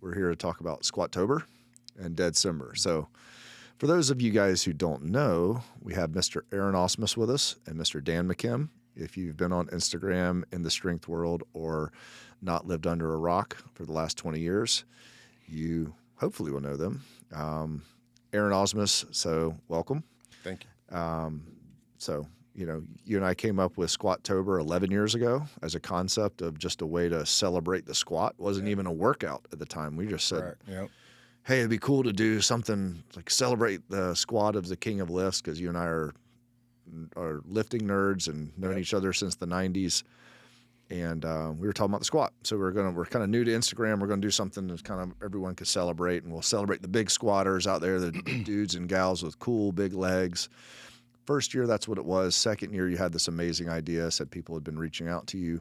We're here to talk about Squatober and Deadcember. So for those of you guys who don't know, we have Mr. Ausmus with us and Mr. Dan McKim. If you've been on Instagram in the strength world or not lived under a rock for the last 20 years, you hopefully will know them. Ausmus, so welcome. Thank you. So, you and I came up with Squatober 11 years ago as a concept of just a way to celebrate the squat. It wasn't even a workout at the time. We just said, hey, it'd be cool to do something like celebrate the squat of the king of lifts, because you and I are lifting nerds and known each other since the 90s. And we were talking about the squat. So we're kind of new to Instagram. We're going to do something that kind of everyone could celebrate, and we'll celebrate the big squatters out there, the dudes and gals with cool big legs. First year, that's what it was. Second year, you had this amazing idea, said people had been reaching out to you,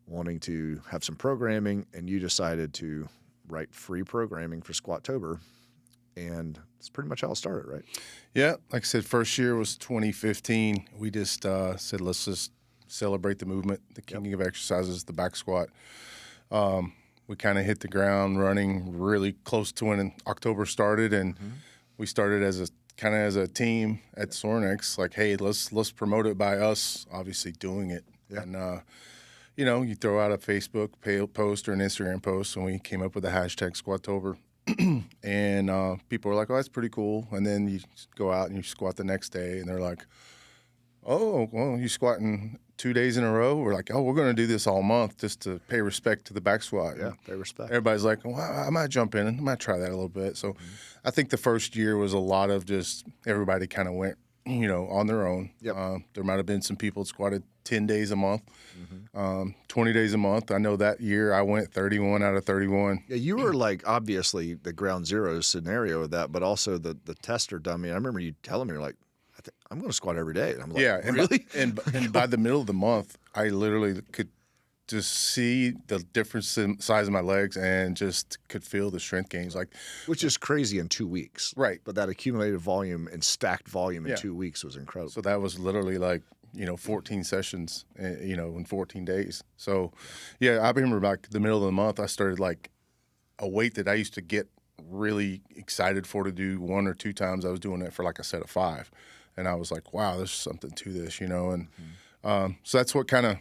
wanting to have some programming, and you decided to write free programming for Squatober. And that's pretty much how it started, right? Yeah, like I said, first year was 2015. We just said, let's just celebrate the movement, the king of exercises, the back squat. We kind of hit the ground running really close to when October started, and we started as a team at Sorinex, like, hey, let's promote it by us obviously doing it. And you throw out a Facebook post or an Instagram post, and we came up with the hashtag Squatober. And people were like, oh, that's pretty cool. And then you go out and you squat the next day, and they're like, oh, well, you squatting 2 days in a row? We're like, oh, we're going to do this all month just to pay respect to the back squat. Yeah, pay respect. Everybody's like, well, I might jump in and I might try that a little bit. So I think the first year was a lot of just everybody kind of went, on their own. There might have been some people that squatted 10 days a month, 20 days a month. I know that year I went 31 out of 31. Yeah, you were like obviously the ground zero scenario of that, but also the tester dummy. I remember you telling me, you're like, I'm going to squat every day. And I'm like, and really? And by the middle of the month, I literally could just see the difference in size of my legs and just could feel the strength gains. Which is crazy in 2 weeks. Right. But that accumulated volume and stacked volume in 2 weeks was incredible. So that was literally 14 sessions, in 14 days. So, I remember the middle of the month, I started a weight that I used to get really excited for to do 1 or 2 times. I was doing it for a set of 5. And I was like, wow, there's something to this, And so that's what kind of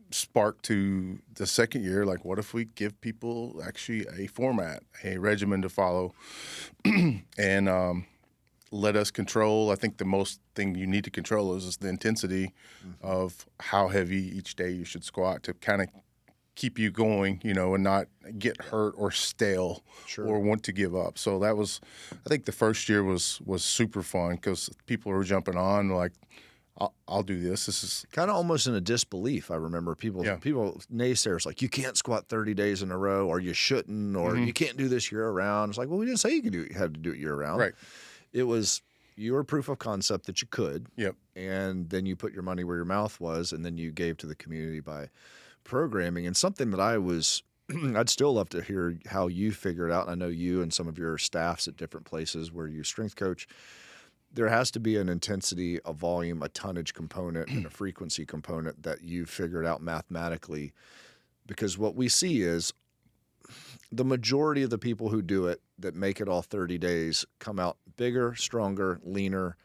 sparked to the second year. Like, what if we give people actually a format, a regimen to follow, and let us control? I think the most thing you need to control is the intensity of how heavy each day you should squat to kind of keep you going, and not get hurt or stale or want to give up. So that was, I think the first year was super fun because people were jumping on like, I'll do this. This is kind of almost in a disbelief. I remember people naysayers like, you can't squat 30 days in a row, or you shouldn't, or you can't do this year round. It's like, well, we didn't say you had to do it year round. Right. It was your proof of concept that you could. Yep. And then you put your money where your mouth was, and then you gave to the community by programming. And something that I'd still love to hear how you figure it out. And I know you and some of your staffs at different places where you strength coach, there has to be an intensity, a volume, a tonnage component, and a frequency component that you figured out mathematically. Because what we see is the majority of the people who do it that make it all 30 days come out bigger, stronger, leaner,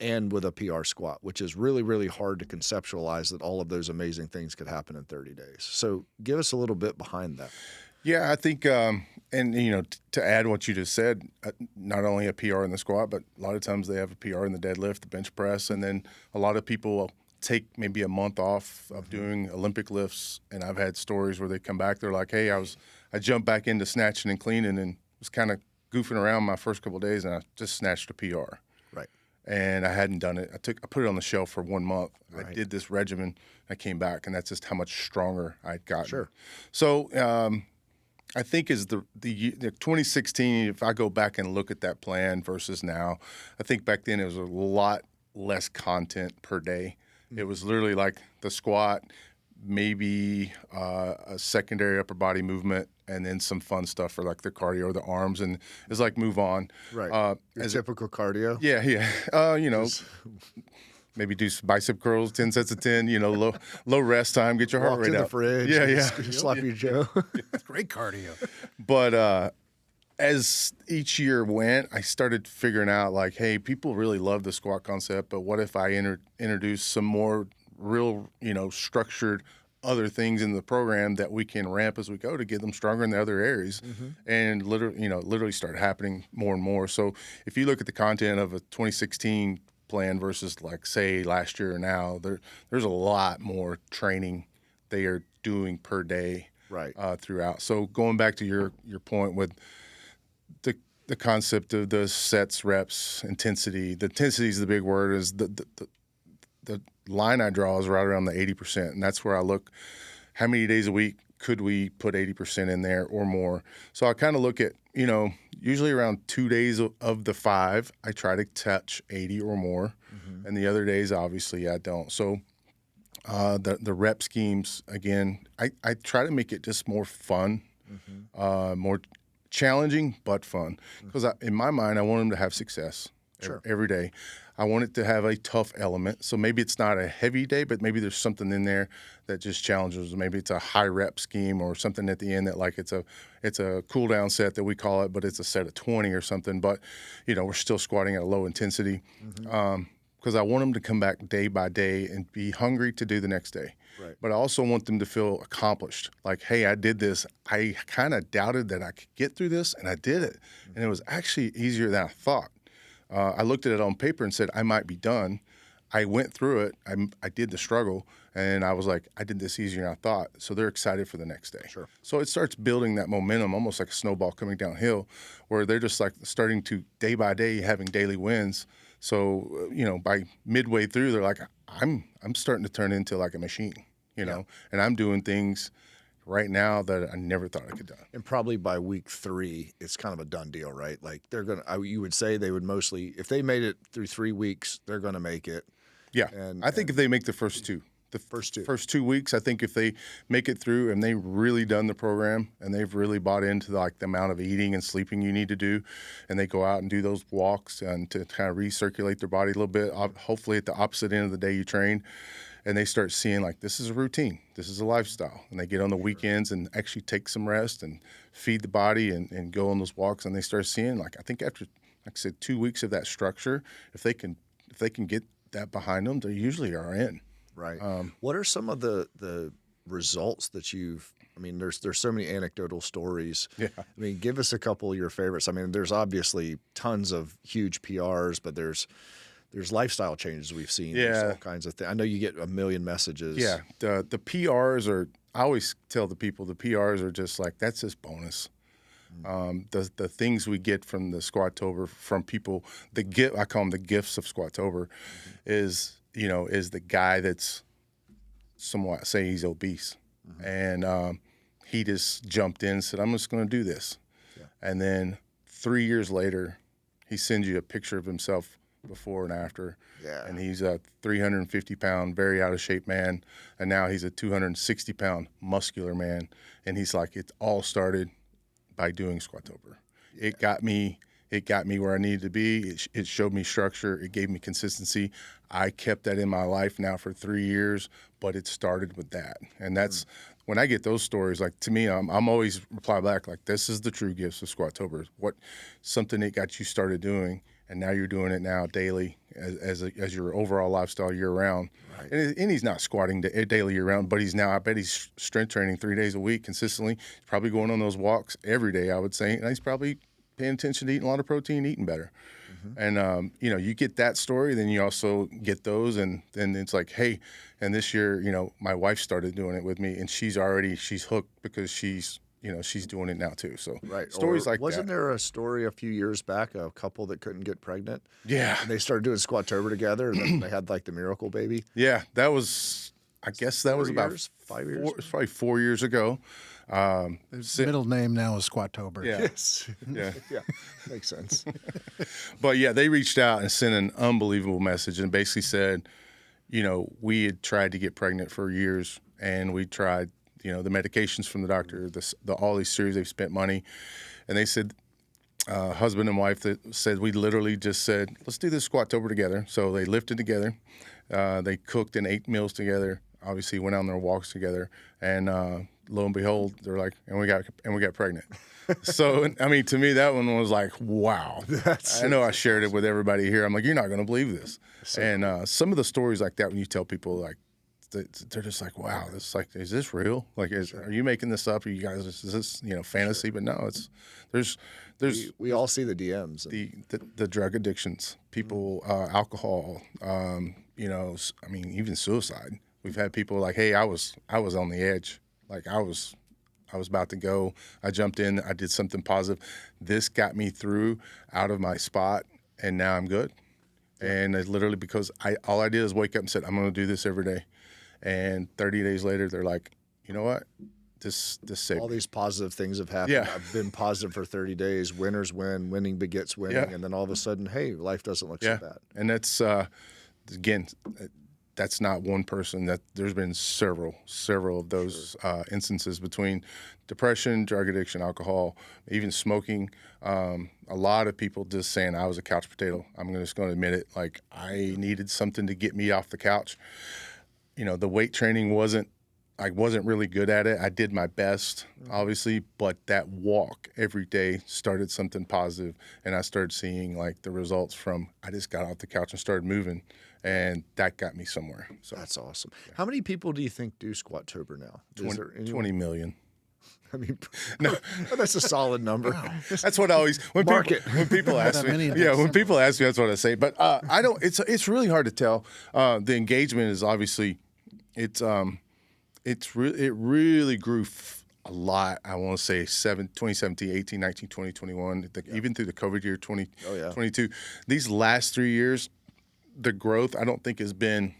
and with a PR squat, which is really, really hard to conceptualize that all of those amazing things could happen in 30 days. So give us a little bit behind that. Yeah, I think, to add what you just said, not only a PR in the squat, but a lot of times they have a PR in the deadlift, the bench press, and then a lot of people will take maybe a month off of doing Olympic lifts, and I've had stories where they come back, they're like, hey, I jumped back into snatching and cleaning and was kind of goofing around my first couple of days, and I just snatched a PR. Right. And I hadn't done it. I put it on the shelf for 1 month. Right. I did this regimen. I came back, and that's just how much stronger I'd gotten. Sure. So I think is the 2016, if I go back and look at that plan versus now, I think back then it was a lot less content per day. It was literally like the squat, maybe a secondary upper body movement, and then some fun stuff for like the cardio or the arms, and it's like move on. Right. As typical cardio. Yeah. maybe do some bicep curls, 10 sets of 10, low rest time, get your heart Walk rate to up. the fridge. Yeah. Sloppy Joe. It's great cardio. But as each year went, I started figuring out like, hey, people really love the squat concept, but what if I introduce some more real, structured other things in the program that we can ramp as we go to get them stronger in the other areas, and literally start happening more and more. So if you look at the content of a 2016 plan versus like say last year or now, there's a lot more training they are doing per day, Right. Throughout. So going back to your point with the concept of the sets, reps, intensity. The intensity is the big word. Is the line I draw is right around the 80%, and that's where I look. How many days a week could we put 80% in there or more? So I kind of look at, usually around 2 days of the 5, I try to touch 80 or more, and the other days, obviously, I don't. So the rep schemes, again, I try to make it just more fun, more challenging but fun, because in my mind, I want them to have success every day. I want it to have a tough element. So maybe it's not a heavy day, but maybe there's something in there that just challenges. Maybe it's a high rep scheme or something at the end that like it's a cool down set that we call it, but it's a set of 20 or something. But, we're still squatting at a low intensity, because I want them to come back day by day and be hungry to do the next day. Right. But I also want them to feel accomplished. Like, hey, I did this. I kind of doubted that I could get through this, and I did it. And it was actually easier than I thought. I looked at it on paper and said, I might be done. I went through it. I did the struggle, and I was like, I did this easier than I thought. So they're excited for the next day. Sure. So it starts building that momentum, almost like a snowball coming downhill, where they're just like starting to, day by day, having daily wins. So, by midway through, they're like, I'm starting to turn into like a machine, and I'm doing things right now that I never thought I could do. And probably by week 3, it's kind of a done deal, right? Like you would say they would mostly, if they made it through 3 weeks, they're going to make it. Yeah. I think if they make the first 2 weeks, I think if they make it through and they've really done the program and they've really bought into like the amount of eating and sleeping you need to do, and they go out and do those walks and to kind of recirculate their body a little bit, hopefully at the opposite end of the day you train, and they start seeing like this is a routine, this is a lifestyle, and they get on the weekends and actually take some rest and feed the body and go on those walks, and they start seeing like, I think after, like I said, 2 weeks of that structure, if they can get that behind them, they usually are in. Right. What are some of the results that there's so many anecdotal stories. Yeah. I mean, give us a couple of your favorites. I mean, there's obviously tons of huge PRs, but there's lifestyle changes we've seen. Yeah. There's all kinds of things. I know you get a million messages. Yeah. The PRs are, I always tell the people, the PRs are just like, that's just bonus. The things we get from the Squatober, from people, I call them the gifts of Squatober, is the guy that's somewhat, say he's obese, and he just jumped in and said, I'm just going to do this. Yeah. And then 3 years later, he sends you a picture of himself before and after. Yeah. And he's a 350-pound, very out-of-shape man, and now he's a 260-pound muscular man. And he's like, it all started by doing Squatober. Yeah. It got me where I needed to be. It showed me structure. It gave me consistency. I kept that in my life now for 3 years, but it started with that. And that's when I get those stories, like to me, I'm always reply back like, this is the true gifts of Squatober. Something that got you started doing, and now you're doing it now daily as your overall lifestyle year round. Right. And he's not squatting daily year round, but I bet he's strength training 3 days a week consistently. He's probably going on those walks every day, I would say, and he's probably paying attention to eating a lot of protein, eating better. And, you get that story, then you also get those, and then it's like, hey, and this year, my wife started doing it with me, and she's hooked because she's doing it now too. So right. Stories like wasn't that. there a story a few years back, a couple that couldn't get pregnant? Yeah. And they started doing Squatober together, and then they had like the miracle baby. Yeah, that was, I guess that was about 5 years? probably 4 years ago. His middle name now is Squatober. Yeah. Yes. Yeah. Yeah. Makes sense. But yeah, they reached out and sent an unbelievable message and basically said, we had tried to get pregnant for years, and we tried, the medications from the doctor, all these series, they've spent money. And they said, husband and wife that said, we literally just said, let's do this Squatober together. So they lifted together, They cooked and ate meals together. Obviously, went on their walks together, and lo and behold, they're like, and we got pregnant. So, I mean, to me, that one was like, wow. I know I shared it with everybody here. I'm like, you're not going to believe this. And some of the stories like that, when you tell people, like, they're just like, wow, this like, is this real? Like, are you making this up? Are you guys, is this, fantasy? But no, there's we all see the DMs. The drug addictions, people, alcohol, I mean, even suicide. We've had people like, hey, I was on the edge. Like I was about to go. I jumped in. I did something positive. This got me through out of my spot, and now I'm good. And it's literally because all I did is wake up and said, I'm going to do this every day. And 30 days later, they're like, you know what? This saved all me. These positive things have happened. Yeah. I've been positive for 30 days. Winners win. Winning begets winning. Yeah. And then all of a sudden, hey, life doesn't look so bad. And that's, again, that's not one person. That there's been several of those instances between depression, drug addiction, alcohol, even smoking. A lot of people just saying I was a couch potato. I'm just going to admit it. Like I needed something to get me off the couch. The weight training I wasn't really good at it. I did my best, obviously, but that walk every day started something positive, and I started seeing like the results from. I just got off the couch and started moving. And that got me somewhere. So that's awesome. Yeah. How many people do you think do Squatober now? 20 million. I mean, no, that's a solid number. Wow. That's what I always when people ask me. When people ask me, that's what I say. But I don't. It's really hard to tell. The engagement is obviously, it really grew a lot. I want to say 2017, 18, 19, 20, 21, even through the COVID year 2022. These last 3 years. The growth, I don't think, has been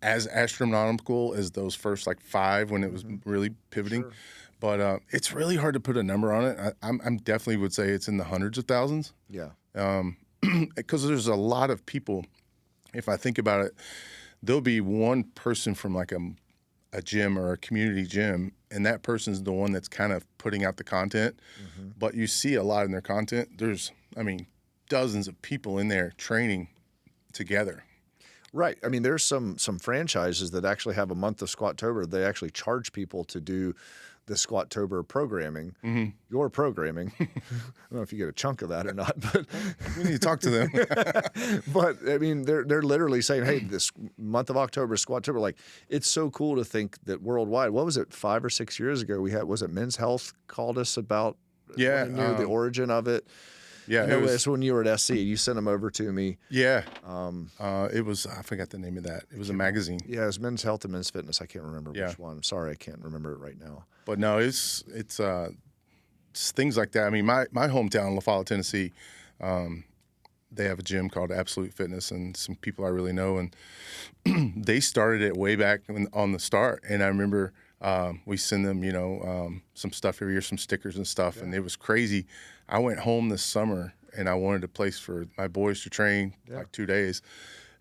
as astronomical as those first like 5 when it was really pivoting. Sure. But it's really hard to put a number on it. I'm definitely would say it's in the hundreds of thousands. Yeah. Because there's a lot of people. If I think about it, there'll be one person from like a gym or a community gym, and that person's the one that's kind of putting out the content. Mm-hmm. But you see a lot in their content. There's, dozens of people in there training together. Right. I mean, there's some franchises that actually have a month of Squatober. They actually charge people to do the Squatober programming, your programming. I don't know if you get a chunk of that or not, but we need to talk to them. But I mean, they're literally saying, hey, this month of October, Squatober, like it's so cool to think that worldwide, what was it, 5 or 6 years ago, was it Men's Health called us about the origin of it? Yeah, it was when you were at SC. You sent them over to me. Yeah, it was. I forgot the name of that. It was a magazine. Yeah, it was Men's Health and Men's Fitness. I can't remember which one. I'm sorry, I can't remember it right now. But no, it's things like that. I mean, my hometown, La Follette, Tennessee, they have a gym called Absolute Fitness, and some people I really know, and they started it way back on the start. And I remember we send them, some stuff every year, some stickers and stuff, and it was crazy. I went home this summer and I wanted a place for my boys to train like 2 days.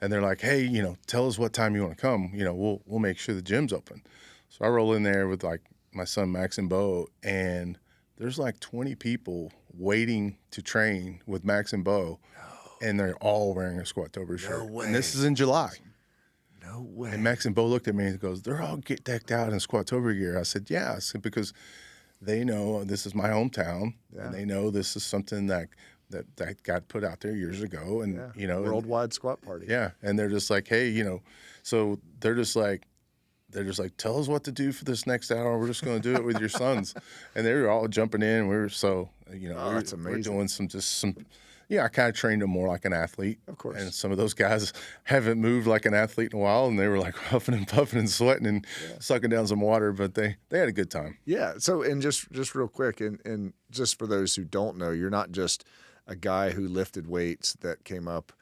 And they're like, hey, tell us what time you want to come. We'll make sure the gym's open. So I roll in there with like my son, Max and Bo, and there's like 20 people waiting to train with Max and Bo. And they're all wearing a Squatober shirt. No way. And this is in July. No way. And Max and Bo looked at me and goes, they're all get decked out in Squatober gear. I said, yeah. I said, because they know this is my hometown, and they know this is something that got put out there years ago, and worldwide squat party. Yeah, and they're just like, hey, so they're just like, tell us what to do for this next hour. We're just going to do it with your sons, and they were all jumping in. That's amazing. We're doing some. Yeah, I kind of trained them more like an athlete. Of course. And some of those guys haven't moved like an athlete in a while, and they were like huffing and puffing and sweating and sucking down some water, but they had a good time. Yeah. So, and just real quick, and just for those who don't know, you're not just a guy who lifted weights that came up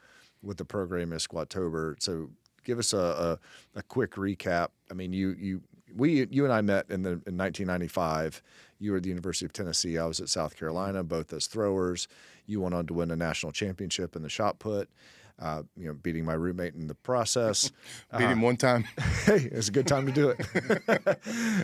with the program as Squatober. So give us a quick recap. I mean, you and I met in 1995. You were at the University of Tennessee. I was at South Carolina, both as throwers. You went on to win a national championship in the shot put, beating my roommate in the process. Beat him one time. Hey, it's a good time to do it.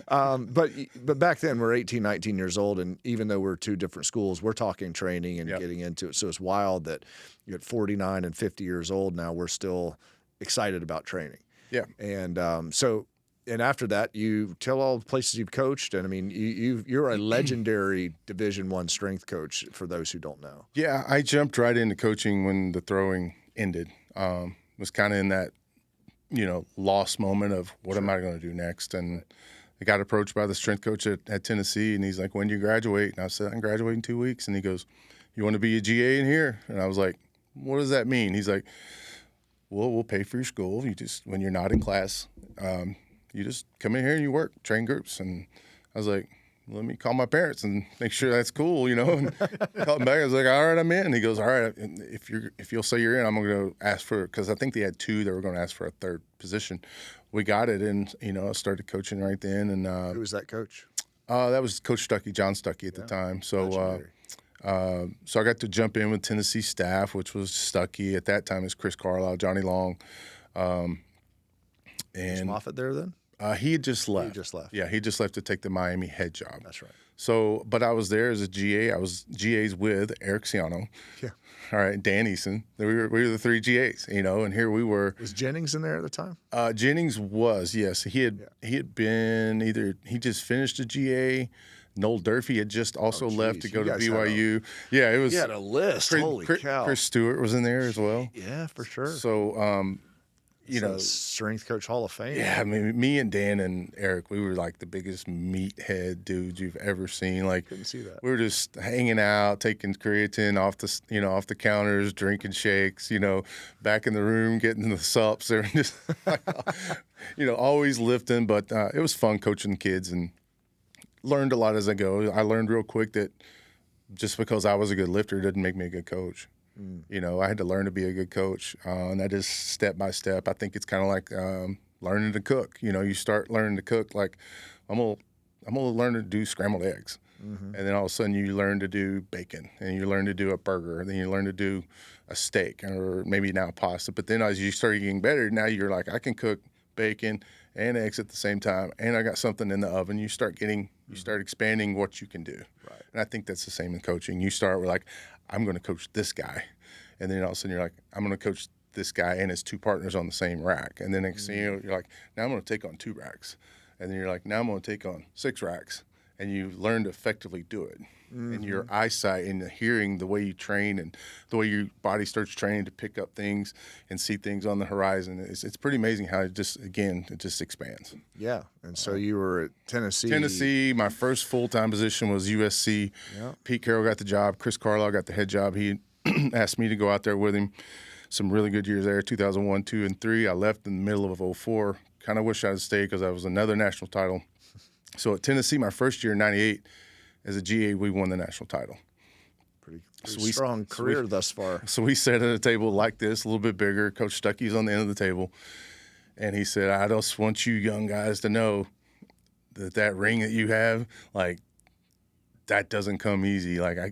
But back then, we're 18, 19 years old, and even though we're two different schools, we're talking training and getting into it. So it's wild that you're at 49 and 50 years old now, we're still excited about training. Yeah. And and after that, you tell all the places you've coached, and I mean, you're a legendary Division I strength coach for those who don't know. Yeah, I jumped right into coaching when the throwing ended. Was kind of in that, lost moment of what am I going to do next? And I got approached by the strength coach at Tennessee, and he's like, "When do you graduate?" And I said, "I can graduate in 2 weeks." And he goes, "You want to be a GA in here?" And I was like, "What does that mean?" He's like, "Well, we'll pay for your school. You just, when you're not in class, you just come in here and you work, train groups." And I was like, "Let me call my parents and make sure that's cool, And called him back. I was like, "All right, I'm in." And he goes, "All right, if you'll say you're in, I'm going to ask for," because I think they had 2 that were going to ask for a 3rd position. We got it, and I started coaching right then. And who was that coach? That was Coach Stuckey, John Stuckey at the time. So. So I got to jump in with Tennessee staff, which was Stuckey at that time. It was Chris Carlisle, Johnny Long, and was Moffitt there then. He had just left. He just left. Yeah, he just left to take the Miami head job. That's right. So, but I was there as a GA. I was GAs with Eric Ciano. Yeah. All right, Dan Eason. We were the 3 GAs, and here we were. Was Jennings in there at the time? Jennings was, yes. He had been he just finished a GA. Noel Durfee had just also left to go to BYU. It was. He had a list. Holy cow! Chris Stewart was in there as well. Yeah, for sure. So, strength coach Hall of Fame. Yeah, I mean, me and Dan and Eric, we were like the biggest meathead dudes you've ever seen. Like, couldn't see that. We were just hanging out, taking creatine off the counters, drinking shakes. Back in the room, getting the sups, and just always lifting. But it was fun coaching kids and learned a lot as I go. I learned real quick that just because I was a good lifter doesn't make me a good coach. I had to learn to be a good coach, and that is step by step. I think it's kind of like learning to cook. You start learning to cook like I'm gonna learn to do scrambled eggs, and then all of a sudden you learn to do bacon, and you learn to do a burger, and then you learn to do a steak, or maybe now pasta. But then as you start getting better, now you're like, I can cook bacon and eggs at the same time, and I got something in the oven. You start expanding what you can do. Right. And I think that's the same in coaching. You start with like, I'm going to coach this guy, and then all of a sudden you're like, I'm going to coach this guy and his 2 partners on the same rack, and then next thing you know, you're like, now I'm going to take on 2 racks, and then you're like, now I'm going to take on 6 racks, and you learn to effectively do it. And your eyesight and the hearing, the way you train and the way your body starts training to pick up things and see things on the horizon, it's pretty amazing how it just expands. Yeah, and so you were at Tennessee. Tennessee, my first full-time position was USC. Yep. Pete Carroll got the job. Chris Carlisle got the head job. He asked me to go out there with him. Some really good years there, 2001, 2, and 3. I left in the middle of 2004. Kind of wish I had stayed because I was another national title. So at Tennessee, my first year in 98, as a GA, we won the national title. Pretty strong career thus far. So we sat at a table like this, a little bit bigger. Coach Stuckey's on the end of the table. And he said, I just want you young guys to know that ring that you have, like, that doesn't come easy. Like, I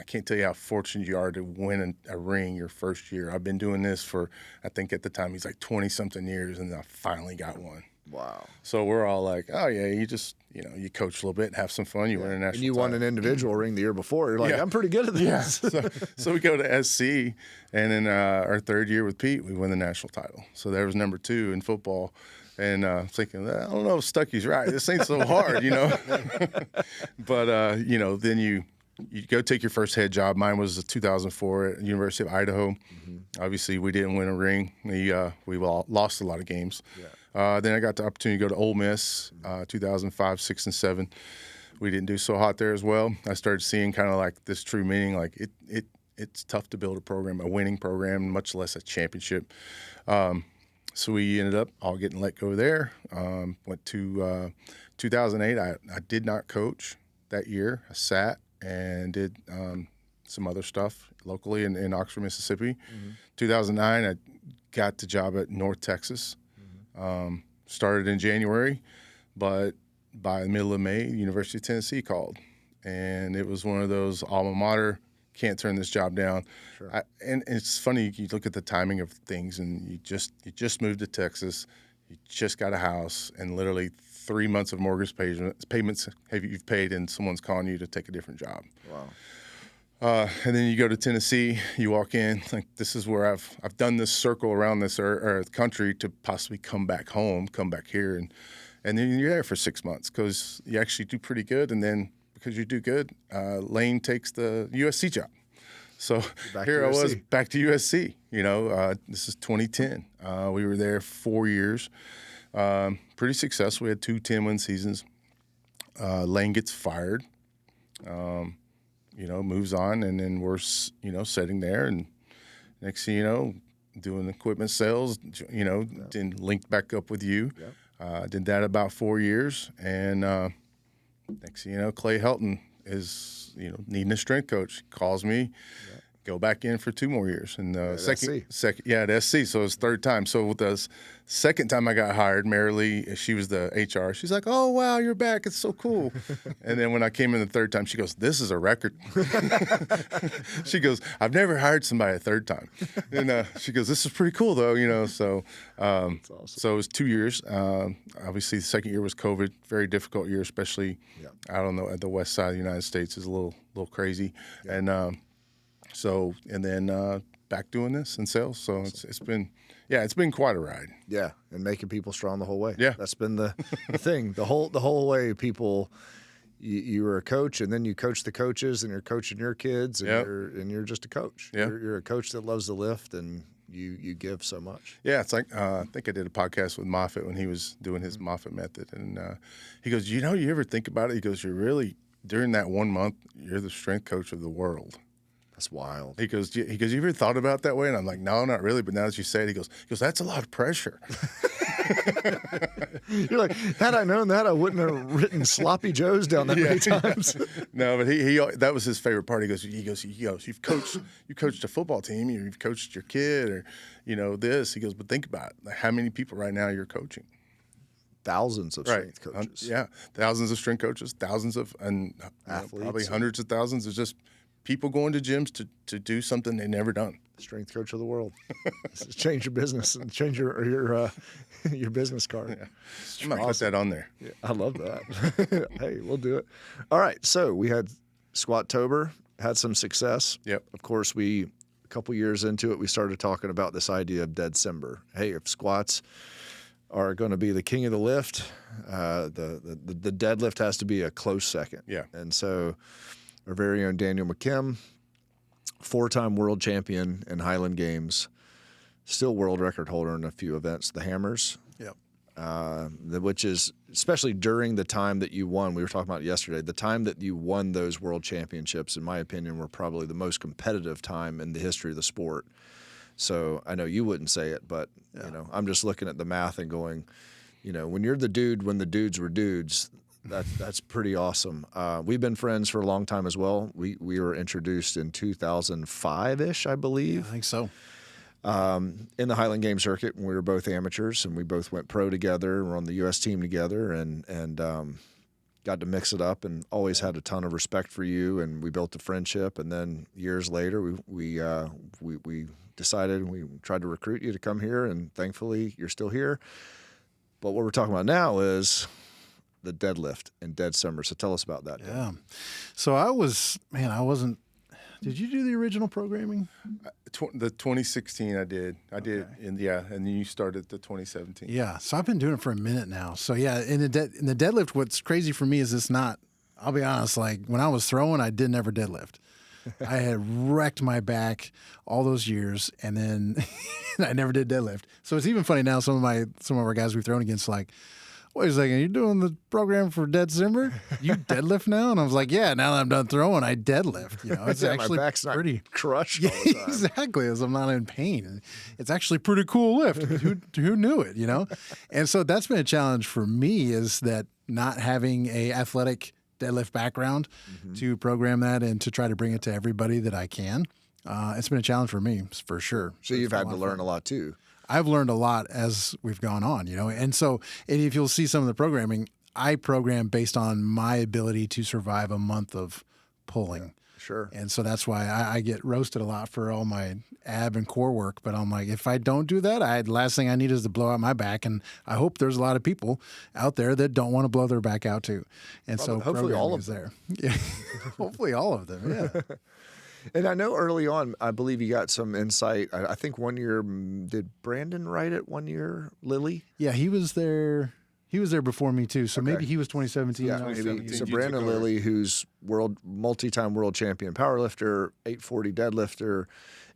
can't tell you how fortunate you are to win a ring your first year. I've been doing this for, I think at the time, he's like 20-something years, and I finally got one. Wow. So we're all like, oh, yeah, you just, you coach a little bit, have some fun, you win a national And you title. won an individual ring the year before. You're like, I'm pretty good at this. Yeah. So we go to SC, and in our 3rd year with Pete, we win the national title. So there was number 2 in football. And thinking, I don't know if Stuckey's right. This ain't so hard, But, then you go take your first head job. Mine was 2004 at University of Idaho. Obviously, we didn't win a ring. We lost a lot of games. Yeah. Then I got the opportunity to go to Ole Miss, 2005, 6, and 7. We didn't do so hot there as well. I started seeing kind of like this true meaning, like it's tough to build a program, a winning program, much less a championship. So we ended up all getting let go there. Went to 2008. I did not coach that year. I sat and did some other stuff locally in Oxford, Mississippi. 2009, I got the job at North Texas. Started in January, but by the middle of May, University of Tennessee called. And it was one of those alma mater, can't turn this job down. Sure. And it's funny, you look at the timing of things, and you just moved to Texas, you just got a house, and literally 3 months of mortgage payments you've paid, and someone's calling you to take a different job. And then you go to Tennessee, you walk in, like, this is where I've done this circle around this country to possibly come back home, come back here. And then you're there for 6 months because you actually do pretty good. And then because you do good, Lane takes the USC job. So here I was back to USC, this is 2010. We were there 4 years, pretty successful. We had 2 10-win seasons. Lane gets fired. Moves on, and then we're, sitting there, and next thing you know, doing equipment sales, then linked back up with you. Yep. Did that about 4 years, and next thing you know, Clay Helton is, needing a strength coach, calls me, yep. Go back in for 2 more years. And at SC. So it's 3rd time. So with the 2nd time I got hired, Marilee, she was the HR. She's like, "Oh, wow, you're back. It's so cool." And then when I came in the 3rd time, she goes, "This is a record." She goes, "I've never hired somebody a 3rd time." And she goes, "This is pretty cool, though." So awesome. So it was 2 years. Obviously, the 2nd year was COVID. Very difficult year, especially, I don't know, at the west side of the United States is a little crazy. Yeah. And then back doing this in sales. So it's been quite a ride. Yeah, and making people strong the whole way. Yeah, that's been the thing. The whole way people. You were a coach, and then you coach the coaches, and you're coaching your kids, and you're just a coach. Yeah. You're a coach that loves to lift, and you give so much. Yeah, it's like I think I did a podcast with Moffitt when he was doing his Moffitt method, and he goes, "You ever think about it?" He goes, "You're really during that 1 month, you're the strength coach of the world." That's wild. He goes, "You ever thought about it that way?" And I'm like, "No, not really." But now that you say it, he goes, "That's a lot of pressure." You're like, had I known that, I wouldn't have written sloppy joes down that many times. No, but he that was his favorite part. He goes, "You've coached a football team, you've coached your kid, or this." He goes, "But think about it. Like, how many people right now you're coaching?" Thousands of strength coaches. Thousands of strength coaches, thousands of athletes, probably hundreds of thousands of just people going to gyms to do something they've never done. Strength coach of the world. Change your business and change your business card. Yeah. I'm gonna put that on there. Yeah, I love that. Hey, we'll do it. All right. So we had Squatober, had some success. Yep. Of course, a couple years into it, we started talking about this idea of Deadcember. Hey, if squats are going to be the king of the lift, the deadlift has to be a close second. Yeah. And so our very own Daniel McKim, 4-time world champion in Highland Games, still world record holder in a few events, the Hammers. Yep. Which is, especially during the time that you won, we were talking about it yesterday, the time that you won those world championships, in my opinion, were probably the most competitive time in the history of the sport. So I know you wouldn't say it, but I'm just looking at the math and going, when you're the dude when the dudes were dudes, that's pretty awesome. We've been friends for a long time as well. We were introduced in 2005-ish, I believe. Yeah, I think so. In the Highland Games circuit, when we were both amateurs, and we both went pro together. We're on the U.S. team together, and got to mix it up, and always had a ton of respect for you. And we built a friendship. And then years later, we decided, and we tried to recruit you to come here, and thankfully you're still here. But what we're talking about now is the deadlift in Deadcember. So tell us about that. Yeah. So I wasn't. Did you do the original programming? The 2016 I did. Okay. And then you started the 2017. Yeah. So I've been doing it for a minute now. So yeah, in the deadlift, what's crazy for me is it's not. I'll be honest. Like when I was throwing, I didn't ever deadlift. I had wrecked my back all those years, and then I never did deadlift. So it's even funny now. Some of our guys we've thrown against, like, wait a second, you're doing the program for Deadcember? You deadlift now? And I was like, yeah, now that I'm done throwing, I deadlift. It's actually my back's pretty not crushed all the time. Exactly, as I'm not in pain. It's actually a pretty cool lift. Who knew it, And so that's been a challenge for me, is that not having a athletic deadlift background to program that and to try to bring it to everybody that I can. It's been a challenge for me, for sure. So you've had to learn a lot too. I've learned a lot as we've gone on, and so, and if you'll see some of the programming, I program based on my ability to survive a month of pulling. Yeah, sure. And so that's why I get roasted a lot for all my ab and core work. But I'm like, if I don't do that, the last thing I need is to blow out my back. And I hope there's a lot of people out there that don't want to blow their back out too. And Probably, so hopefully all of them. Yeah. Hopefully all of them. Yeah. And I know early on, I believe you got some insight. I think one year, did Brandon write it one year, Lily? Yeah, he was there. He was there before me too, so maybe he was 2017. Yeah, maybe. So Brandon Lilly, who's multi-time world champion powerlifter, 840 deadlifter,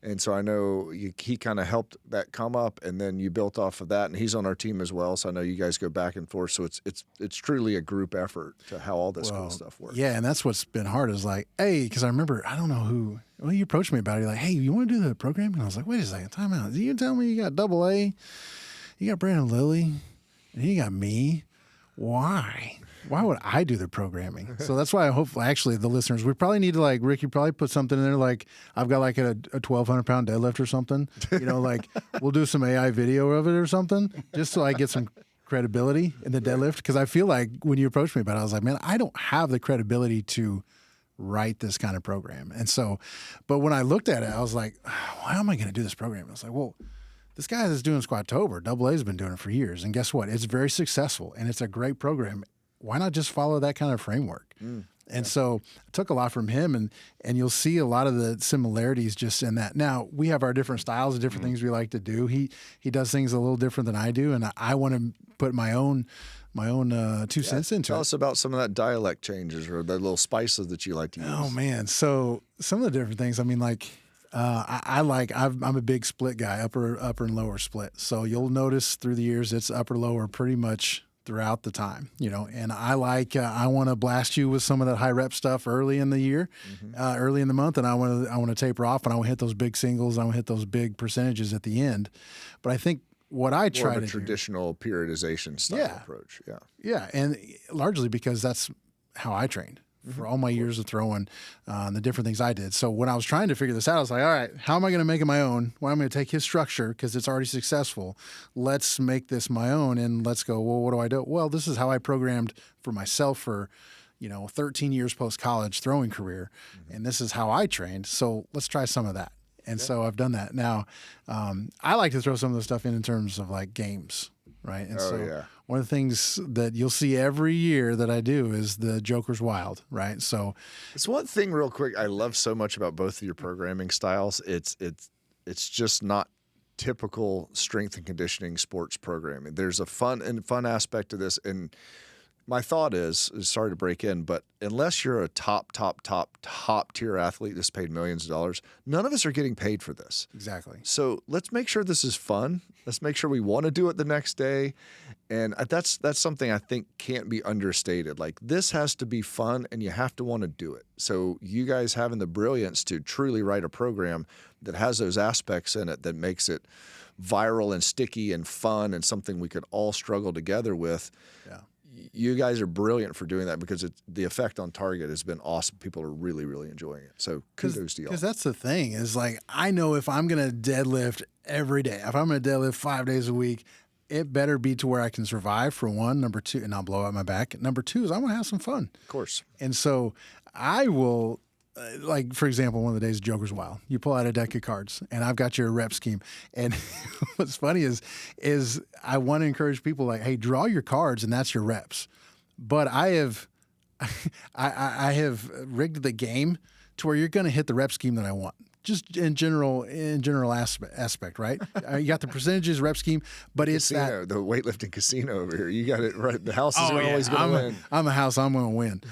and so I know he kind of helped that come up, and then you built off of that, and he's on our team as well. So I know you guys go back and forth. So it's truly a group effort to how all this cool stuff works. Yeah, and that's what's been hard is like, hey, because I remember I don't know who. Well, you approached me about it. You're like, hey, you want to do the program? And I was like, wait a second, time out. You tell me you got AA, you got Brandon Lilly, and you got me. Why? Why would I do the programming? So that's why I hope, actually, the listeners, we probably need to, like, Rick, you probably put something in there like, I've got like a 1,200-pound deadlift or something. You know, like, we'll do some AI video of it or something just so I get some credibility in the deadlift. Because I feel like when you approached me about it, I was like, man, I don't have the credibility to write this kind of program. And so, but when I looked at it, I was like, why am I going to do this program? I was like, well, this guy that's doing Squatober, AA's been doing it for years. And guess what? It's very successful and it's a great program. Why not just follow that kind of framework? And so I took a lot from him, and you'll see a lot of the similarities just in that. Now, we have our different styles, different things we like to do. He does things a little different than I do, and I want to put my own 2 cents into it. Tell us about some of that dialect changes or the little spices that you like to use. Oh, man. So some of the different things, I mean, like, I'm a big split guy, upper and lower split. So you'll notice through the years it's upper lower pretty much throughout the time, you know. And I want to blast you with some of that high rep stuff early in the year, early in the month, and I want to taper off, and I want to hit those big singles, I want to hit those big percentages at the end. But I think what I try to do, traditional periodization style approach, yeah, and largely because that's how I trained for all my years of throwing, the different things I did. So when I was trying to figure this out, I was like, all right, how am I going to make it my own? Well, I'm going to take his structure because it's already successful. Let's make this my own, and let's go, well, what do I do? Well, this is how I programmed for myself for, 13 years post-college throwing career, and this is how I trained. So let's try some of that. And so I've done that. Now, I like to throw some of the stuff in terms of like games, right? And one of the things that you'll see every year that I do is the Joker's Wild, right? So it's one thing real quick I love so much about both of your programming styles. It's just not typical strength and conditioning sports programming. There's a fun aspect to this, and my thought is sorry to break in, but unless you're a top tier athlete that's paid millions of dollars, none of us are getting paid for this. Exactly. So let's make sure this is fun. Let's make sure we want to do it the next day. And that's something I think can't be understated. Like, this has to be fun and you have to want to do it. So you guys having the brilliance to truly write a program that has those aspects in it that makes it viral and sticky and fun and something we could all struggle together with. Yeah. You guys are brilliant for doing that because the effect on target has been awesome. People are really, really enjoying it. So kudos to y'all. Because that's the thing is, like, I know if I'm going to deadlift every day, if I'm going to deadlift 5 days a week, it better be to where I can survive, for one. Number two, and I'll blow out my back. Number two is I want to have some fun. Of course. And so I will, like, for example, one of the days Joker's Wild. You pull out a deck of cards, and I've got your rep scheme. And what's funny is I want to encourage people, like, hey, draw your cards, and that's your reps. But I have rigged the game to where you're going to hit the rep scheme that I want. Just in general aspect, right? You got the percentages, rep scheme, but it's casino, the weightlifting casino over here. You got it right. The house is always going to win. I'm a house. I'm going to win.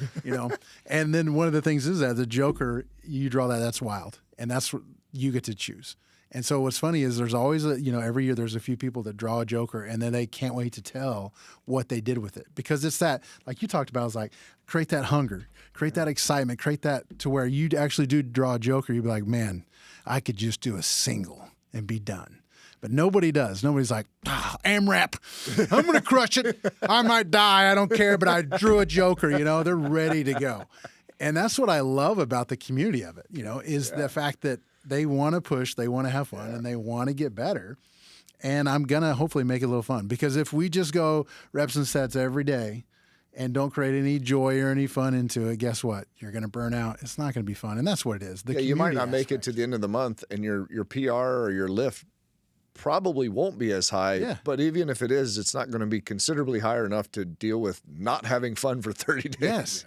And then one of the things is that the Joker, you draw that's wild, and that's what you get to choose. And so what's funny is there's always every year there's a few people that draw a Joker, and then they can't wait to tell what they did with it, because it's that, like you talked about, is like create that hunger, create that excitement, create that to where you actually do draw a Joker. You'd be like, man, I could just do a single and be done. But nobody does. Nobody's like, AMRAP, I'm going to crush it. I might die. I don't care, but I drew a Joker. They're ready to go. And that's what I love about the community of it, is the fact that they want to push, they want to have fun, and they want to get better. And I'm going to hopefully make it a little fun, because if we just go reps and sets every day and don't create any joy or any fun into it, guess what? You're going to burn out. It's not going to be fun. And that's what it is. You might not make it to the end of the month, and your PR or your lift probably won't be as high. Yeah. But even if it is, it's not going to be considerably higher enough to deal with not having fun for 30 days. Yes.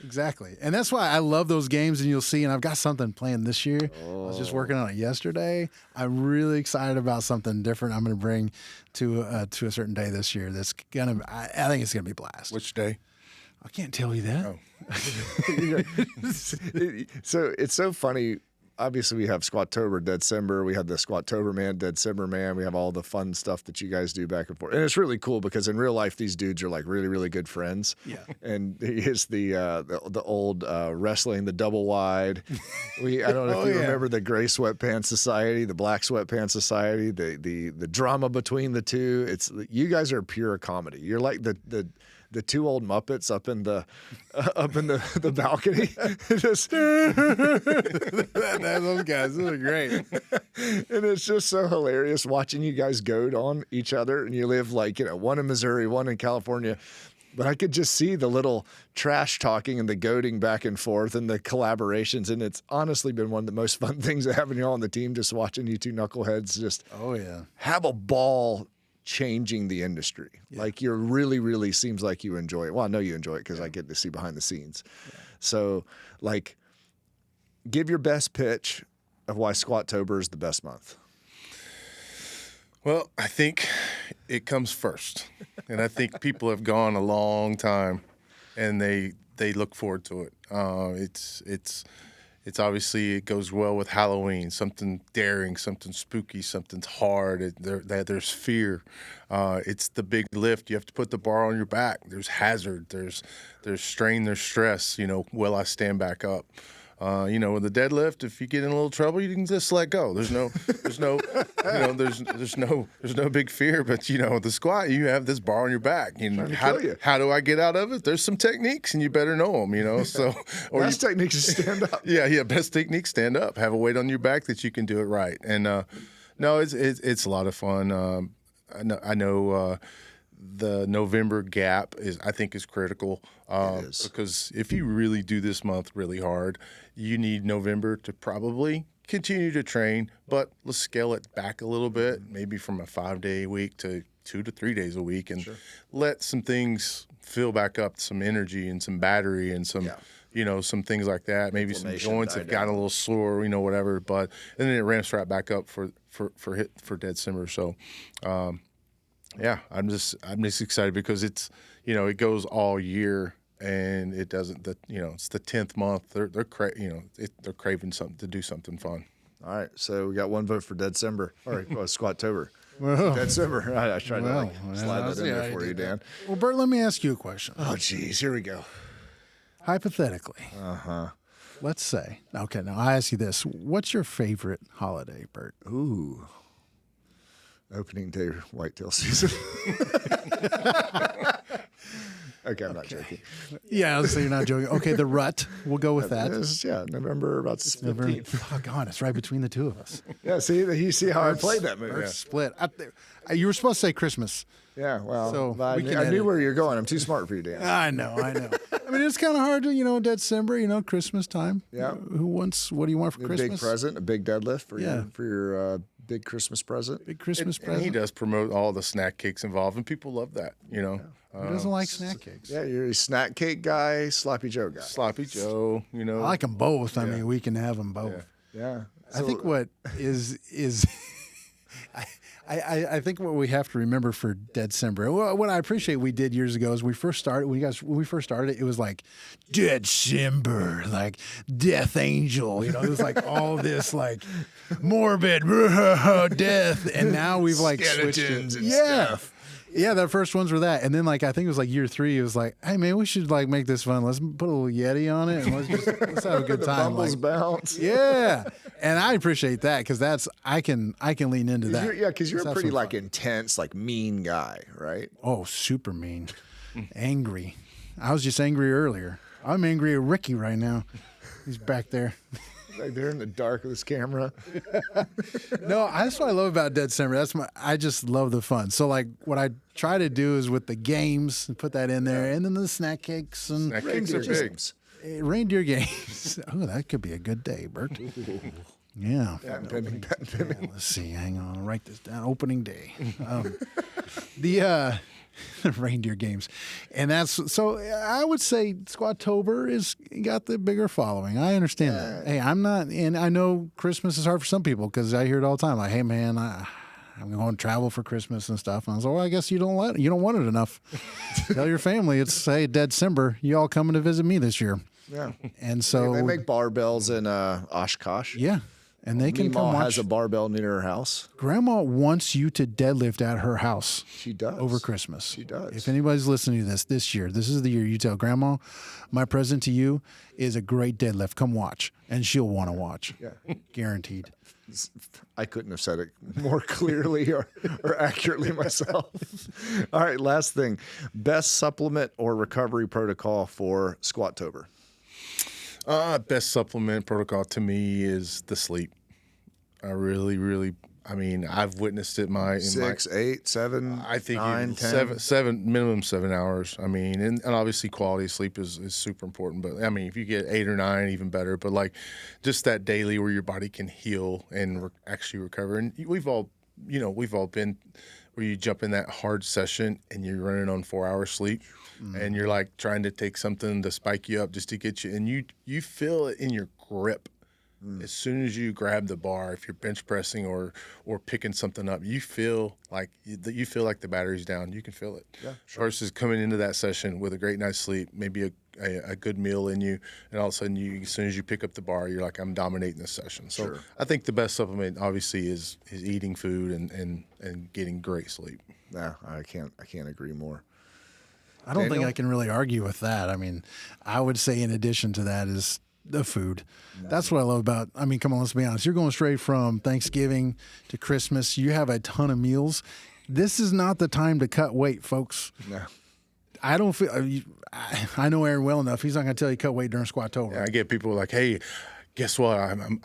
Exactly. And that's why I love those games, and you'll see, and I've got something planned this year. I was just working on it yesterday. I'm really excited about something different I'm going to bring to a certain day this year. That's going to, I think it's going to be a blast. Which day? I can't tell you that. So it's so funny. Obviously, we have Squatober, Deadcember. We have the Squatober man, Deadcember man. We have all the fun stuff that you guys do back and forth, and it's really cool because in real life, these dudes are like really, really good friends. Yeah. And here's the old wrestling, the double wide. I don't know if you remember the Gray Sweatpants Society, the Black Sweatpants Society, the drama between the two. It's you guys are pure comedy. You're like the two old Muppets up in the balcony. Just those guys, those are great. And it's just so hilarious watching you guys goad on each other. And you live like, one in Missouri, one in California. But I could just see the little trash talking and the goading back and forth and the collaborations. And it's honestly been one of the most fun things having you all on the team, just watching you two knuckleheads just have a ball changing the industry. Yeah. Like you're really seems like you enjoy it. Well, I know you enjoy it because I get to see behind the scenes. Yeah. So like give your best pitch of why Squatober is the best month. Well, I think it comes first. And I think people have gone a long time and they look forward to it. It's obviously, it goes well with Halloween, something daring, something spooky, something's hard. There's fear. It's the big lift. You have to put the bar on your back. There's hazard. There's strain. There's stress. Will I stand back up? With the deadlift, if you get in a little trouble, you can just let go. There's no big fear. But the squat, you have this bar on your back. How do I get out of it? There's some techniques, and you better know them. So best techniques is stand up. Yeah. Best technique, stand up. Have a weight on your back that you can do it right. And no, it's a lot of fun. I know. The November gap I think is critical because if you really do this month really hard, you need November to probably continue to train, but let's scale it back a little bit, maybe from a 5-day week to 2 to 3 days a week, and let some things fill back up, some energy and some battery and some some things like that. Maybe some joints have gotten a little sore, whatever. But and then it ramps right back up for Deadcember. So. Yeah, I'm just excited because it's it goes all year and it doesn't it's the 10th month. They're craving something to do something fun. All right, so we got one vote for Deadcember or Squatober. Deadcember. I tried to slide that in there for you, Dan. Well, Bert, let me ask you a question. Oh, geez, here we go. Hypothetically, let's say. Okay, now I ask you this: what's your favorite holiday, Bert? Ooh. Opening day whitetail season. Okay, I'm not joking. Yeah, so you're not joking. Okay, the rut. We'll go with that. November about 15th. Oh, God, it's right between the two of us. Yeah, you see how I played that movie. Yeah. Split. You were supposed to say Christmas. Yeah, well, so I knew where you're going. I'm too smart for you, Dan. I know. I mean, it's kind of hard to, December, Christmas time. Yeah. What do you want for Christmas? A big present, a big deadlift for your big Christmas present. Big Christmas present. And he does promote all the snack cakes involved, and people love that, Who doesn't like snack cakes? Yeah, you're a snack cake guy, Sloppy Joe guy. Sloppy Joe, I like them both. I mean, we can have them both. Yeah. I think what is I think what we have to remember for Deadcember, what I appreciate we did years ago is when we first started it was like Deadcember, like Death Angel, it was like all this like morbid death, and now we've like switched it. And stuff. Yeah, the first ones were that, and then like I think it was like year 3. It was like, hey man, we should like make this fun. Let's put a little Yeti on it and let's have a good time. Bumbles bounce. Yeah, and I appreciate that because I can lean into that. Because you're a pretty like intense, like mean guy, right? Oh, super mean, angry. I was just angry earlier. I'm angry at Ricky right now. He's back there. Like they're in the dark of this camera. No, that's what I love about Deadcember. I just love the fun. So like what I try to do is with the games and put that in there, and then the snack cakes and reindeer games. Reindeer games. Oh, that could be a good day, Bert. Yeah. Pending. Let's see. Hang on. I'll write this down. Opening day. reindeer games. And that's, so I would say Squatober is got the bigger following. I understand that. Hey, I'm not, and I know Christmas is hard for some people because I hear it all the time. Like, hey man, I'm going to travel for Christmas and stuff. And I was like, well, I guess you don't want it enough. Tell your family it's, hey, Deadcember, you all coming to visit me this year. Yeah. And so they make barbells in Oshkosh. Yeah. And they can come watch. Has a barbell near her house. Grandma wants you to deadlift at her house. She does. Over Christmas. She does. If anybody's listening to this year, this is the year you tell Grandma, my present to you is a great deadlift. Come watch. And she'll want to watch. Yeah. Guaranteed. I couldn't have said it more clearly or accurately myself. All right, last thing. Best supplement or recovery protocol for Squatober? Best supplement protocol to me is the sleep. I really, I mean, I've witnessed it. 6, 8, 7, I think 9, 10. seven, minimum 7 hours. I mean, and obviously quality of sleep is super important. But I mean, if you get 8 or 9, even better. But like, just that daily where your body can heal and actually recover. And we've all been where you jump in that hard session and you're running on 4 hours sleep. And you're like trying to take something to spike you up just to get you, and you feel it in your grip as soon as you grab the bar. If you're bench pressing or picking something up, you feel like the battery's down. You can feel it. Yeah, sure. Versus coming into that session with a great night's sleep, maybe a good meal in you, and all of a sudden as soon as you pick up the bar, you're like, I'm dominating this session. So sure. I think the best supplement obviously is eating food and getting great sleep. Yeah, I can't agree more. I don't think I can really argue with that. I mean, I would say in addition to that is the food. That's what I love about, I mean, come on, let's be honest. You're going straight from Thanksgiving to Christmas. You have a ton of meals. This is not the time to cut weight, folks. No. I don't feel, I know Aaron well enough. He's not going to tell you cut weight during Squatober. Yeah, I get people like, hey, guess what? I'm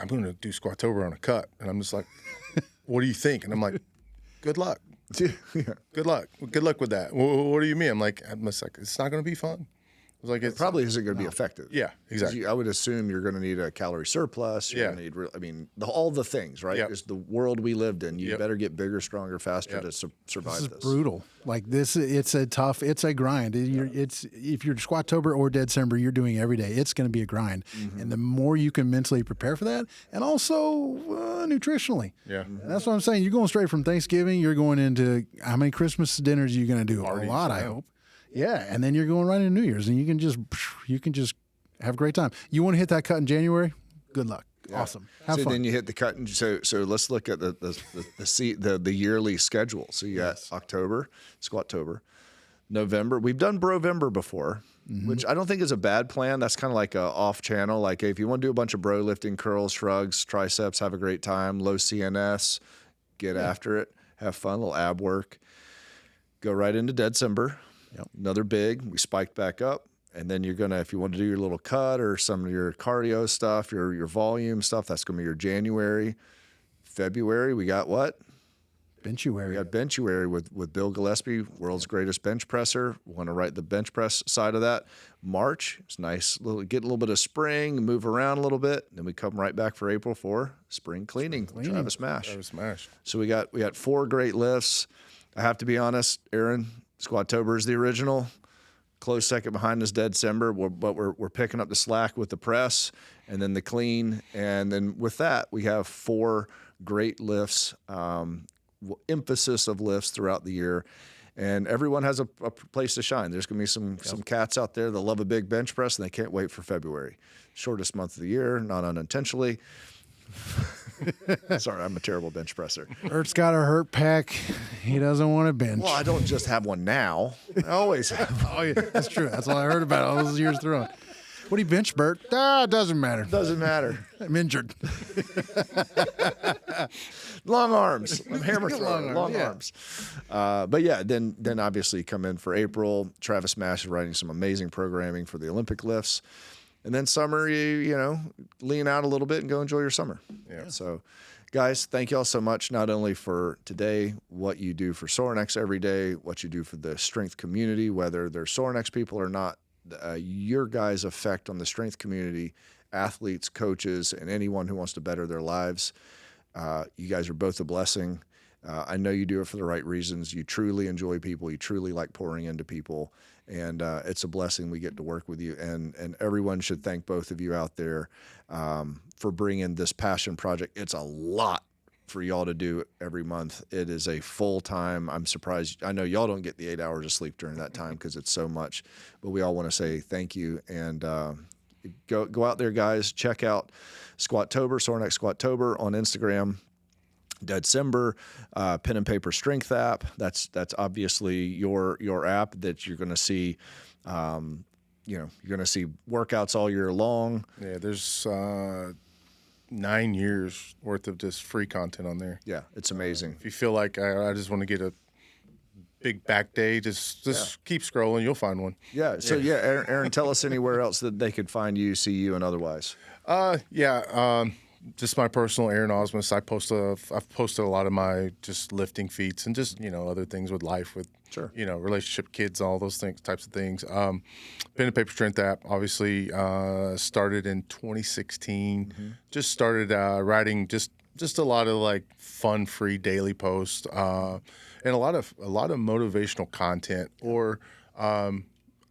going to do Squatober on a cut. And I'm just like, what do you think? And I'm like, good luck. Yeah. Good luck with that. What do you mean? I'm just like, it's not going to be fun. Like it probably isn't going to be effective. Yeah, exactly. I would assume you're going to need a calorie surplus. You're going to need, all the things, right? It's the world we lived in. You better get bigger, stronger, faster to survive this. This is brutal. Like this, it's a grind. If you're Squatober or Deadcember, you're doing every day. It's going to be a grind. Mm-hmm. And the more you can mentally prepare for that, and also nutritionally. Yeah. And that's what I'm saying. You're going straight from Thanksgiving. You're going into how many Christmas dinners are you going to do? Parties, a lot, I hope. Yeah, and then you're going right into New Year's, and you can just have a great time. You want to hit that cut in January? Good luck. Yeah. Awesome. Have fun. Then you hit the cut, and so let's look at the yearly schedule. So you got October, Squatober, November. We've done Brovember before, which I don't think is a bad plan. That's kind of like a off channel. Like if you want to do a bunch of bro lifting, curls, shrugs, triceps, have a great time, low CNS, get after it, have fun, little ab work. Go right into Deadcember. Yep. Another big, we spiked back up, and then you're gonna, if you want to do your little cut or some of your cardio stuff, your volume stuff, that's gonna be your January. February, we got what? Benchuary. We got Benchuary with Bill Gillespie, world's greatest bench presser. Want to write the bench press side of that. March, it's nice, get a little bit of spring, move around a little bit. Then we come right back for April for spring cleaning. Travis Mash. So we got 4 great lifts. I have to be honest, Aaron, Squatober is the original. Close second behind is Deadcember, but we're picking up the slack with the press and then the clean. And then with that, we have 4 great lifts, emphasis of lifts throughout the year. And everyone has a place to shine. There's going to be some cats out there that love a big bench press, and they can't wait for February. Shortest month of the year, not unintentionally. Sorry, I'm a terrible bench presser. Bert's got a hurt pec. He doesn't want to bench. Well, I don't just have one now. I always have. Oh, yeah, that's true. That's all I heard about all those years throwing. What do you bench, Bert? It doesn't matter. Doesn't matter. I'm injured. Long arms. I'm hammer throwing. Long arms. But yeah, then obviously come in for April. Travis Mash is writing some amazing programming for the Olympic lifts. And then summer, you lean out a little bit and go enjoy your summer. Yeah. So, guys, thank you all so much, not only for today, what you do for Sorinex every day, what you do for the strength community, whether they're Sorinex people or not, your guys' effect on the strength community, athletes, coaches, and anyone who wants to better their lives. You guys are both a blessing. I know you do it for the right reasons. You truly enjoy people. You truly like pouring into people. And it's a blessing we get to work with you. And everyone should thank both of you out there for bringing this passion project. It's a lot for y'all to do every month. It is a full-time. I'm surprised. I know y'all don't get the 8 hours of sleep during that time because it's so much. But we all want to say thank you. And go out there, guys. Check out Squatober, Sorinex Squatober on Instagram. Deadcember, pen and paper strength app. That's obviously your app that you're going to see. You're going to see workouts all year long. Yeah, there's 9 years worth of just free content on there. Yeah, it's amazing. If you feel like I just want to get a big back day, just keep scrolling. You'll find one. Yeah. So Aaron, tell us anywhere else that they could find you, see you, and otherwise. Just my personal Aaron Ausmus. I've posted a lot of my just lifting feats and just, other things with life, with, relationship, kids, all those types of things. Pen and paper strength app, obviously, started in 2016. Mm-hmm. Just started writing just a lot of like fun, free daily posts, and a lot of motivational content, or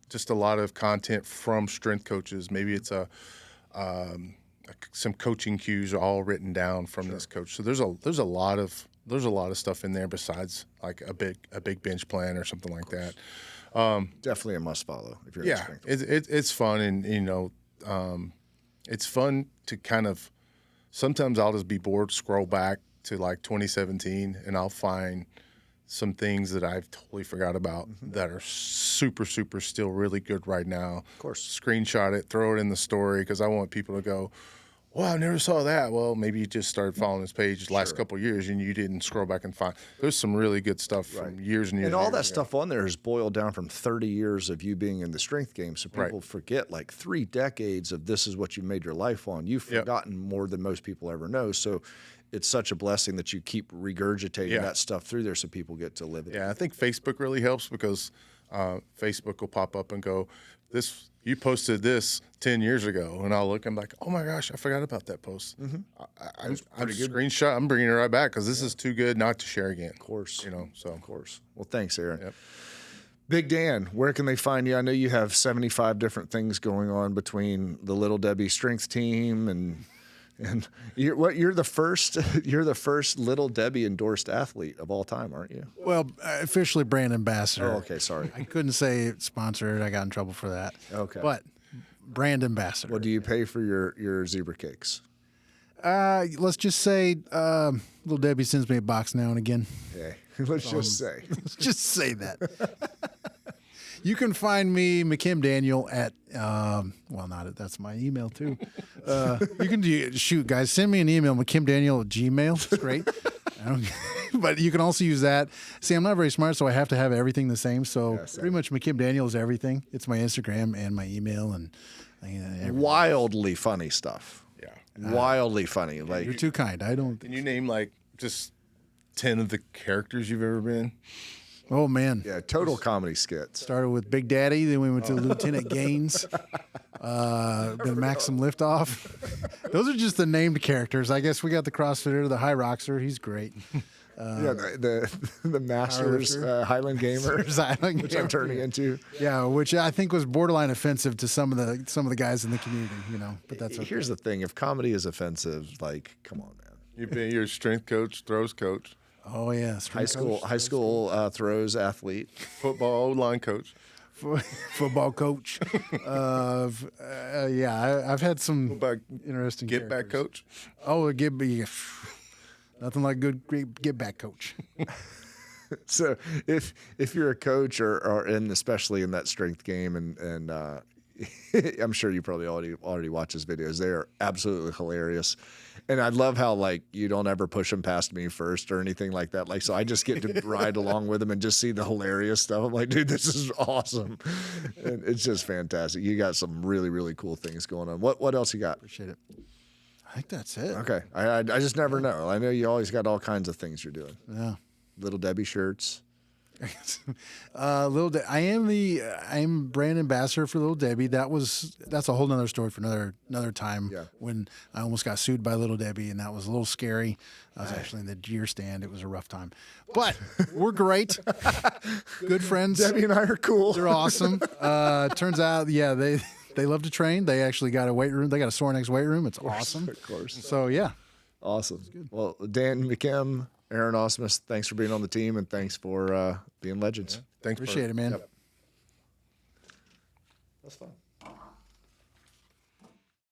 just a lot of content from strength coaches. Maybe it's some coaching cues are all written down from this coach. So there's a lot of stuff in there besides like a big bench plan or something like that. Definitely a must follow if you're it's fun, and it's fun to kind of, sometimes I'll just be bored, scroll back to like 2017, and I'll find some things that I've totally forgot about that are super, super still really good right now. Of course. Screenshot it, throw it in the story, because I want people to go, well, I never saw that. Well, maybe you just started following this page the last couple of years and you didn't scroll back and find. There's some really good stuff from years and years. And all that stuff on there is boiled down from 30 years of you being in the strength game. So people forget like 3 decades of this is what you made your life on. You've forgotten more than most people ever know. So it's such a blessing that you keep regurgitating that stuff through there so people get to live it. Yeah, I think Facebook really helps, because Facebook will pop up and go, you posted this 10 years ago, and I'll look, I'm like, oh my gosh, I forgot about that post. Mm-hmm. I'm screenshot, I'm bringing it right back, because this is too good not to share again. Of course. Of course. Well, thanks, Aaron. Yep. Big Dan, where can they find you? I know you have 75 different things going on between the Little Debbie strength team and you're the first Little Debbie endorsed athlete of all time, aren't you? Well, officially brand ambassador. Oh, okay, sorry. I couldn't say sponsored. I got in trouble for that. Okay. But brand ambassador. Well, do you pay for your zebra cakes? Let's just say Little Debbie sends me a box now and again. Okay. Let's just say. Let's just say that. You can find me, McKim Daniel, at, that's my email too. You can shoot, guys, send me an email, McKimDaniel@gmail. It's great. But you can also use that. See, I'm not very smart, so I have to have everything the same. So pretty much McKim Daniel is everything. It's my Instagram and my email and wildly funny stuff. Yeah. Wildly funny. Like, you're too kind. I don't. Can you name like just 10 of the characters you've ever been? Oh, man. Yeah, total comedy skits. Started with Big Daddy, then we went to Lieutenant Gaines, then Maxim Liftoff. Those are just the named characters. I guess we got the CrossFitter, the High Roxer. He's great. The Masters Highland Gamer, which I'm turning into. Yeah, which I think was borderline offensive to some of the guys in the community, But that's okay. Here's the thing: if comedy is offensive, like, come on, man. You've been your strength coach, throws coach. Oh yeah, high school throws athlete, football line coach, football coach. I've had some interesting. Get back coach. Oh, nothing like good get back coach. So if you're a coach or especially in that strength game and I'm sure you probably already watch his videos. They are absolutely hilarious. And I love how, like, you don't ever push them past me first or anything like that. Like, so I just get to ride along with them and just see the hilarious stuff. I'm like, dude, this is awesome. And it's just fantastic. You got some really, really cool things going on. What else you got? Appreciate it. I think that's it. Okay. I just never know. I know you always got all kinds of things you're doing. Yeah. Little Debbie shirts. I am brand ambassador for Little Debbie. That's a whole nother story for another time. Yeah. When I almost got sued by Little Debbie, and that was a little scary. I was actually in the deer stand. It was a rough time, but we're great, good friends. Debbie and I are cool. They're awesome. Turns out, they love to train. They actually got a weight room. They got a Sorinex weight room. It's awesome. Of course. So yeah. Awesome. Well, Dan, McKim, Aaron, Ausmus, thanks for being on the team, and thanks for being legends. Thanks. Appreciate it, man. Yep. That's fun.